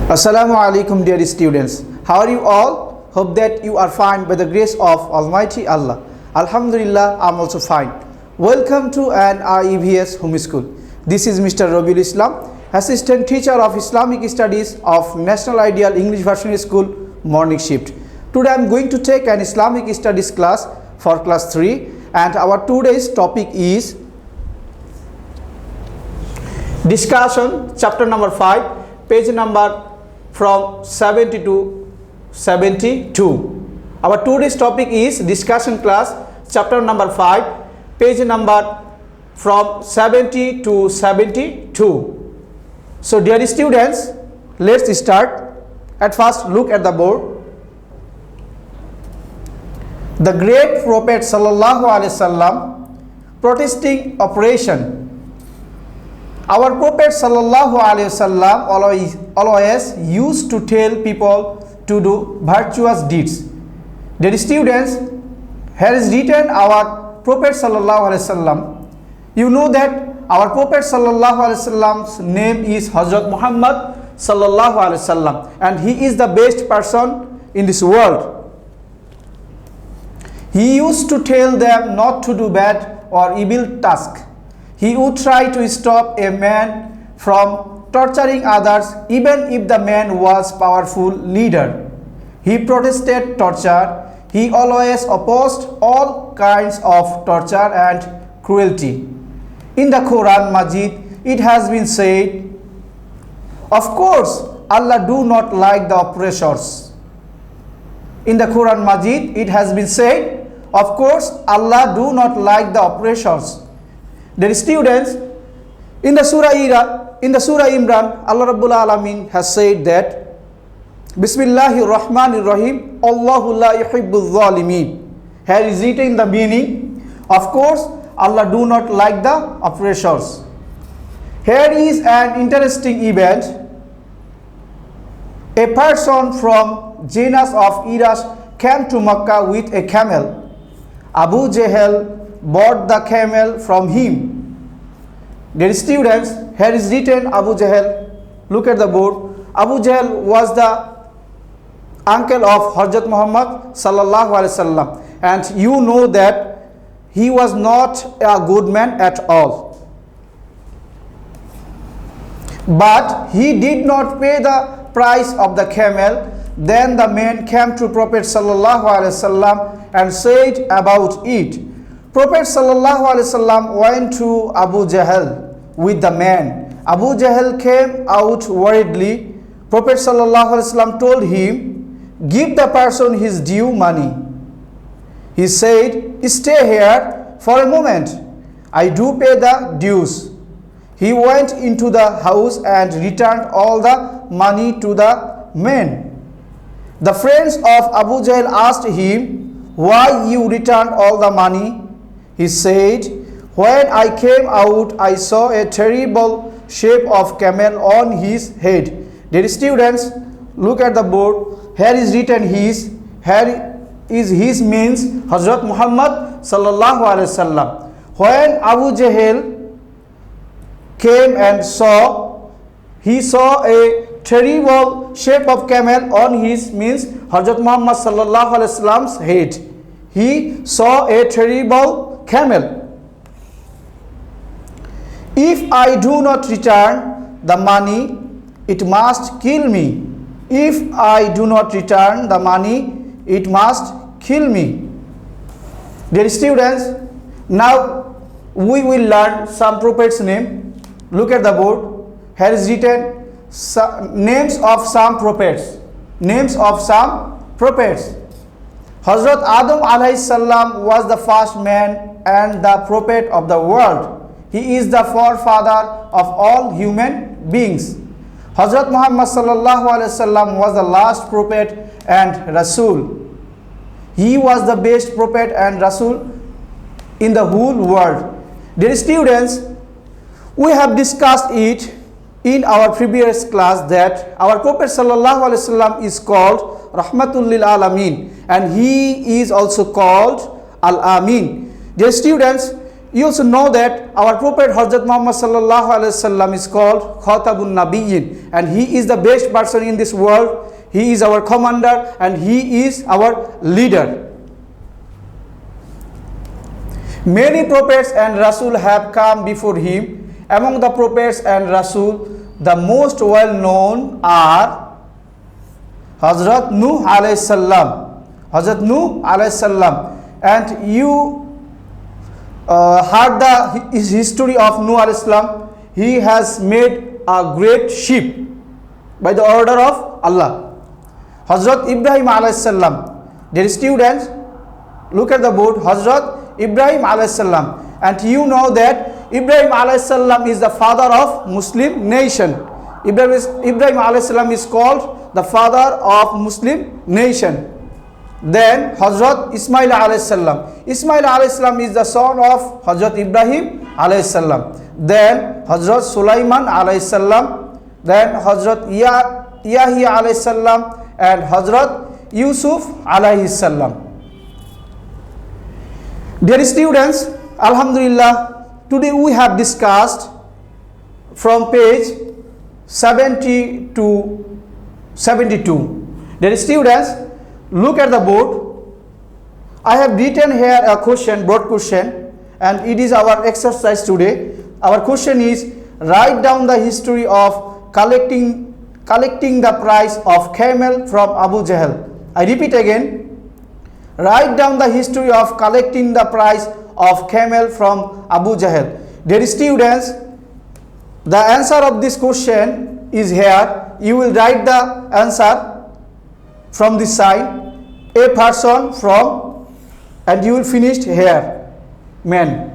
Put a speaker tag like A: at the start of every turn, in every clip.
A: Assalamu alaikum, dear students. How are you all? Hope that you are fine by the grace of Almighty Allah. Alhamdulillah, I'm also fine. Welcome to an IEVS home school. This is Mr. Rabiul Islam, Assistant Teacher of Islamic Studies of National Ideal English Version School, Morning Shift. Today I'm going to take an Islamic Studies class for class 3, and our today's topic is discussion, chapter number 5, page number from 70 to 72. Our today's topic is discussion class, chapter number 5, page number from 70 to 72. So dear students, let's start. At first, look at the board. The great Prophet Sallallahu Alaihi Wasallam protesting operation. Our Prophet Sallallahu Alaihi Wasallam always used to tell people to do virtuous deeds. Dear students, here is written our Prophet Sallallahu Alaihi Wasallam. You know that our Prophet Sallallahu Alaihi Wasallam's name is Hazrat Muhammad Sallallahu Alaihi Wasallam, and he is the best person in this world. He used to tell them not to do bad or evil tasks. He would try to stop a man from torturing others even if the man was a powerful leader. He protested torture. He always opposed all kinds of torture and cruelty. In the Quran Majid, it has been said, of course, Allah do not like the oppressors. In the Quran Majid, it has been said, of course, Allah do not like the oppressors. Dear students, in the Surah Imran, Allah Rabbul Alamin has said that Bismillahir Rahmanir Rahim, Allahu la yuhibbul zalimin. Here is written the meaning, of course, Allah do not like the oppressors. Here is an interesting event. A person from genus of Irash came to Makkah with a camel. Abu Jahl bought the camel from him. Dear students, here is written Abu Jahl. Look at the board. Abu Jahl was the uncle of Hazrat Muhammad Sallallahu Alaihi Wasallam, and you know that he was not a good man at all. But he did not pay the price of the camel. Then the man came to Prophet Sallallahu Alaihi Wasallam and said about it. Prophet Sallallahu Alaihi Wasallam went to Abu Jahl with the man. Abu Jahl came out worriedly. Prophet Sallallahu Alaihi Wasallam told him, give the person his due money. He said, stay here for a moment. I do pay the dues. He went into the house and returned all the money to the man. The friends of Abu Jahl asked him, why you returned all the money? He said, when I came out, I saw a terrible shape of camel on his head. Dear students, look at the board. Here is written his. Here is his means Hazrat Muhammad Sallallahu Alaihi Wasallam. When Abu Jahl came and he saw a terrible shape of camel on his means Hazrat Muhammad Sallallahu Alaihi Wasallam's head. He saw a terrible camel. If I do not return the money, it must kill me. If I do not return the money, it must kill me. Dear students, now we will learn some prophets' name. Look at the board. Here is written names of some prophets. Names of some prophets. Hazrat Adam alayhi salam was the first man and the prophet of the world. He is the forefather of all human beings. Hazrat Muhammad Sallallahu Alaihi Wasallam was the last prophet and Rasul. He was the best prophet and Rasul in the whole world. Dear students, we have discussed it in our previous class that our Prophet Sallallahu Alaihi Wasallam is called Rahmatul Lil Alamin, and he is also called Al Amin. Dear students, You also know that our Prophet Hazrat Muhammad sallallahu alaihi wasallam is called Khatabun Nabiyyin, and he is the best person in this world. He is our commander and he is our leader. Many prophets and Rasul have come before him. Among the prophets and Rasul, the most well known are Hazrat Nuh alayhi salam. Hazrat Nuh alayhi salam. And you heard the history of Nuh alayhi salam. He has made a great ship by the order of Allah. Hazrat Ibrahim alayhi salam. Dear students, look at the board. Hazrat Ibrahim alayhi salam. And you know that Ibrahim alayhi salam is the father of Muslim nation. Ibrahim alayhi salam is called the father of Muslim nation. Then Hazrat Ismail alayhi salam. Ismail alayhi salam is the son of Hazrat Ibrahim alayhi salam. Then Hazrat Sulaiman alayhi salam. Then Hazrat Yahya alayhi salam and Hazrat Yusuf alayhi salam. Dear students, Alhamdulillah, today we have discussed from page 70 to 72. Dear students, look at the board. I have written here a question, broad question, and it is our exercise today. Our question is, write down the history of collecting the price of camel from Abu Jahl. I repeat again. Write down the history of collecting the price of camel from Abu Jahl. Dear students, the answer of this question is here. You will write the answer from this side, a person from, and you will finish here, man.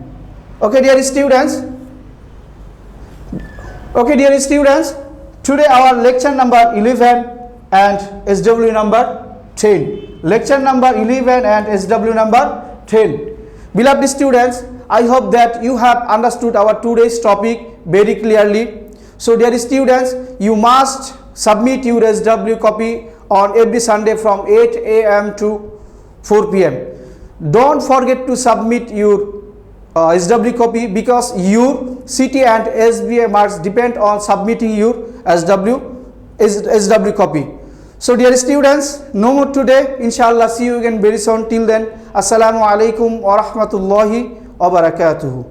A: Okay, dear students. Okay, dear students. Today our lecture number 11 and SW number 10. Lecture number 11 and SW number 10. Beloved students, I hope that you have understood our today's topic very clearly. So dear students, you must submit your SW copy on every Sunday from 8 a.m. to 4 p.m. Don't forget to submit your SW copy, because your CT and SBA marks depend on submitting your SW copy. So dear students, no more today. Inshallah, see you again very soon. Till then, Assalamu alaikum wa rahmatullahi wa barakatuhu.